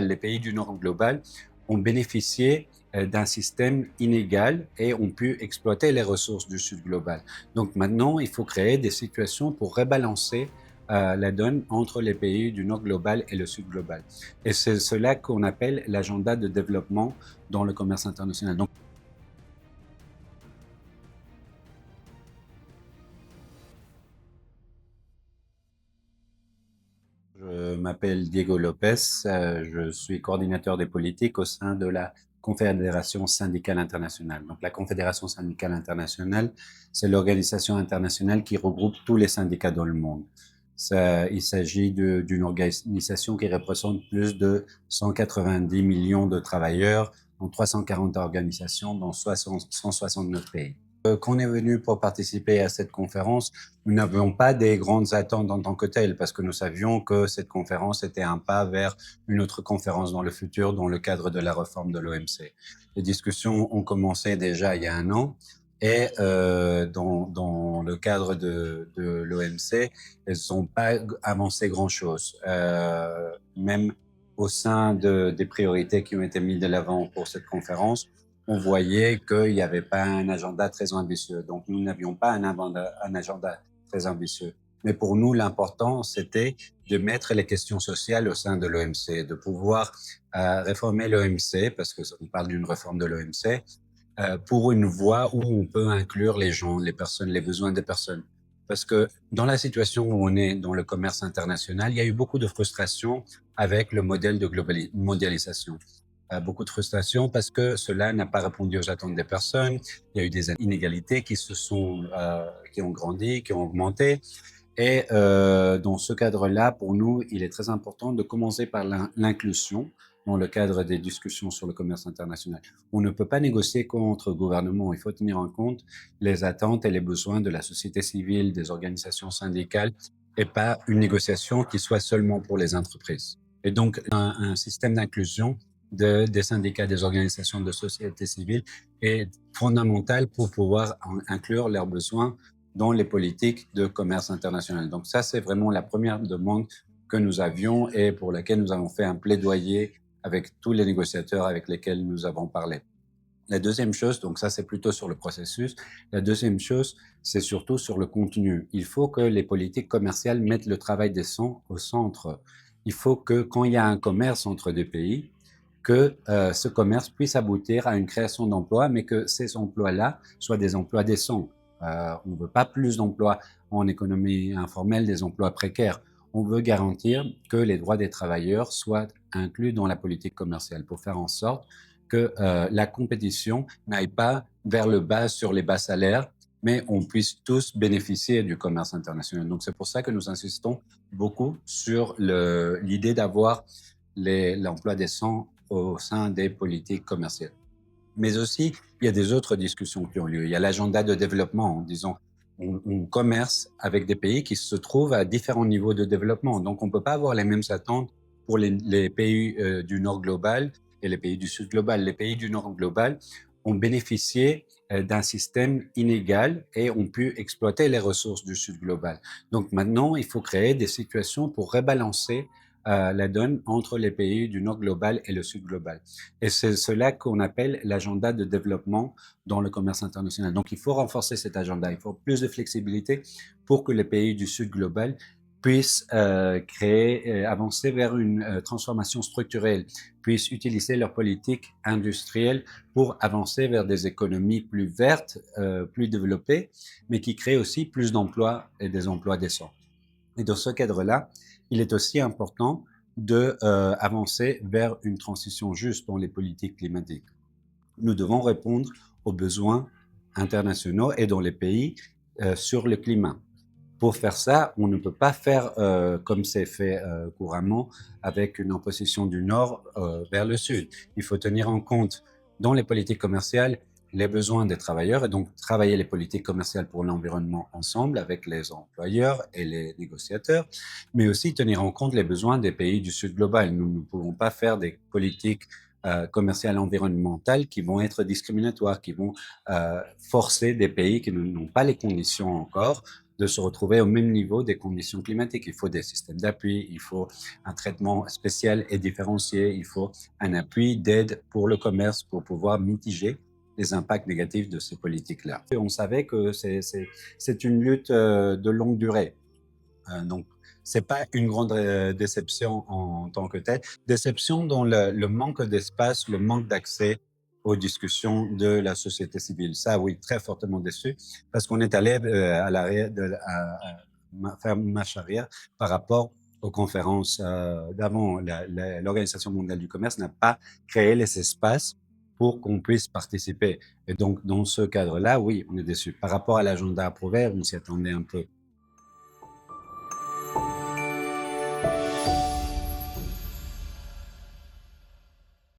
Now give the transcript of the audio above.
global, les pays du Nord global ont bénéficié d'un système inégal et ont pu exploiter les ressources du Sud global. Donc maintenant, il faut créer des situations pour rebalancer la donne entre les pays du Nord global et le Sud global. Et c'est cela qu'on appelle l'agenda de développement dans le commerce international. Donc, je m'appelle Diego Lopez, je suis coordinateur des politiques au sein de la Confédération syndicale internationale. Donc la Confédération syndicale internationale, c'est l'organisation internationale qui regroupe tous les syndicats dans le monde. Il s'agit d'une organisation qui représente plus de 190 millions de travailleurs dans 340 organisations dans 169 pays. Quand on est venu pour participer à cette conférence, nous n'avions pas des grandes attentes en tant que telles, parce que nous savions que cette conférence était un pas vers une autre conférence dans le futur, dans le cadre de la réforme de l'OMC. Les discussions ont commencé déjà il y a un an, et dans le cadre de l'OMC, elles n'ont pas avancé grand-chose. Même au sein des priorités qui ont été mises de l'avant pour cette conférence, on voyait qu'il n'y avait pas un agenda très ambitieux. Donc, nous n'avions pas un agenda très ambitieux. Mais pour nous, l'important, c'était de mettre les questions sociales au sein de l'OMC, de pouvoir réformer l'OMC, parce qu'on parle d'une réforme de l'OMC, pour une voie où on peut inclure les gens, les personnes, les besoins des personnes. Parce que dans la situation où on est dans le commerce international, il y a eu beaucoup de frustration avec le modèle de mondialisation. Beaucoup de frustration parce que cela n'a pas répondu aux attentes des personnes. Il y a eu des inégalités qui ont grandi, qui ont augmenté. Et dans ce cadre-là, pour nous, il est très important de commencer par l'inclusion dans le cadre des discussions sur le commerce international. On ne peut pas négocier contre le gouvernement. Il faut tenir en compte les attentes et les besoins de la société civile, des organisations syndicales, et pas une négociation qui soit seulement pour les entreprises. Et donc, un système d'inclusion des syndicats, des organisations de société civile est fondamental pour pouvoir inclure leurs besoins dans les politiques de commerce international. Donc ça, c'est vraiment la première demande que nous avions et pour laquelle nous avons fait un plaidoyer avec tous les négociateurs avec lesquels nous avons parlé. La deuxième chose, donc ça c'est plutôt sur le processus, la deuxième chose, c'est surtout sur le contenu. Il faut que les politiques commerciales mettent le travail décent au centre. Il faut que quand il y a un commerce entre deux pays, que ce commerce puisse aboutir à une création d'emplois, mais que ces emplois-là soient des emplois décents. On ne veut pas plus d'emplois en économie informelle, des emplois précaires. On veut garantir que les droits des travailleurs soient inclus dans la politique commerciale pour faire en sorte que la compétition n'aille pas vers le bas sur les bas salaires, mais on puisse tous bénéficier du commerce international. Donc c'est pour ça que nous insistons beaucoup sur l'idée d'avoir l'emploi décent au sein des politiques commerciales. Mais aussi, il y a des autres discussions qui ont lieu. Il y a l'agenda de développement, disons, on commerce avec des pays qui se trouvent à différents niveaux de développement. Donc, on ne peut pas avoir les mêmes attentes pour les pays du Nord global et les pays du Sud global. Les pays du Nord global ont bénéficié d'un système inégal et ont pu exploiter les ressources du Sud global. Donc maintenant, il faut créer des situations pour rebalancer la donne entre les pays du Nord global et le Sud global. Et c'est cela qu'on appelle l'agenda de développement dans le commerce international. Donc, il faut renforcer cet agenda. Il faut plus de flexibilité pour que les pays du Sud global puissent avancer vers une transformation structurelle, puissent utiliser leur politique industrielle pour avancer vers des économies plus vertes, plus développées, mais qui créent aussi plus d'emplois et des emplois décents. Et dans ce cadre-là, il est aussi important de avancer vers une transition juste dans les politiques climatiques. Nous devons répondre aux besoins internationaux et dans les pays sur le climat. Pour faire ça, on ne peut pas faire comme c'est fait couramment avec une imposition du Nord vers le Sud. Il faut tenir en compte dans les politiques commerciales les besoins des travailleurs et donc travailler les politiques commerciales pour l'environnement ensemble avec les employeurs et les négociateurs, mais aussi tenir en compte les besoins des pays du Sud global. Nous ne pouvons pas faire des politiques commerciales environnementales qui vont être discriminatoires, qui vont forcer des pays qui n'ont pas les conditions encore de se retrouver au même niveau des conditions climatiques. Il faut des systèmes d'appui, il faut un traitement spécial et différencié, il faut un appui d'aide pour le commerce pour pouvoir mitiger les impacts négatifs de ces politiques-là. Et on savait que c'est une lutte de longue durée. Donc, c'est pas une grande déception en tant que telle. Déception dans le manque d'espace, le manque d'accès aux discussions de la société civile. Ça, oui, très fortement déçu, parce qu'on est allé à l'arrière, faire marche arrière par rapport aux conférences d'avant. L'Organisation mondiale du commerce n'a pas créé les espaces pour qu'on puisse participer. Et donc, dans ce cadre-là, oui, on est déçu. Par rapport à l'agenda approuvé, on s'y attendait un peu.